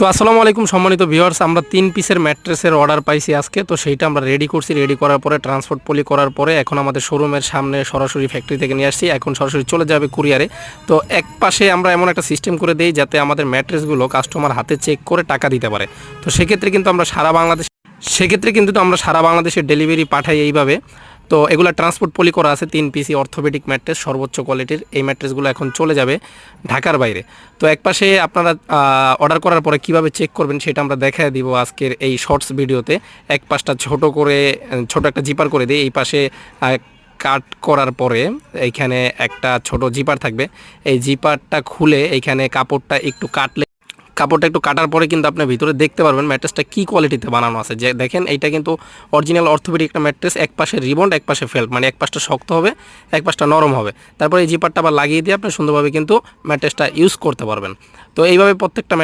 তো আসসালামু আলাইকুম সম্মানিত ভিউয়ার্স, আমরা 3 পিসের ম্যাট্রেসের অর্ডার পাইছি আজকে। তো সেইটা আমরা রেডি করছি। রেডি করার পরে ট্রান্সপোর্ট পলি করার পরে এখন আমাদের শোরুমের সামনে সরাসরি ফ্যাক্টরি থেকে নিয়ে আসছি। এখন সরাসরি চলে যাবে কুরিয়ারে। তো এক পাশে আমরা এমন একটা সিস্টেম করে দেই যাতে আমাদের ম্যাট্রেসগুলো কাস্টমার হাতে চেক করে টাকা দিতে পারে। তো সেক্ষেত্রে কিন্তু আমরা সারা বাংলাদেশে ডেলিভারি পাঠাই এইভাবে। তো এগুলো ট্রান্সপোর্ট পলি করা আছে। 3 পিসি অর্থোপেডিক ম্যাট্রেস সর্বোচ্চ কোয়ালিটির এই ম্যাট্রেসগুলো এখন চলে যাবে ঢাকার বাইরে। তো একপাশে আপনারা অর্ডার করার পরে কিভাবে চেক করবেন সেটা আমরা দেখায় দিব আজকের এই শর্টস ভিডিওতে। এক পাশটা ছোট করে ছোট একটা জিপার করে দিই। এই পাশে কাট করার পরে এইখানে একটা ছোট জিপার থাকবে। এই জিপারটা খুলে এইখানে কাপড়টা একটু কাটার পরে কিন্তু আপনি ভিতরে দেখতে পারবেন ম্যাট্রেসটা কী কোয়ালিটিতে বানানো আছে। যে দেখেন এইটা কিন্তু অরিজিনাল অর্থোপেডিক একটা ম্যাট্রেস। এক পাশে রিবন্ড, এক পাশে ফেল্ট, মানে এক পাশটা শক্ত হবে, এক পাশটা নরম হবে। তারপরে এই জিপারটা আবার লাগিয়ে দিয়ে আপনি সুন্দরভাবে কিন্তু ম্যাট্রেসটা ইউজ করতে পারবেন। তো এইভাবে প্রত্যেকটা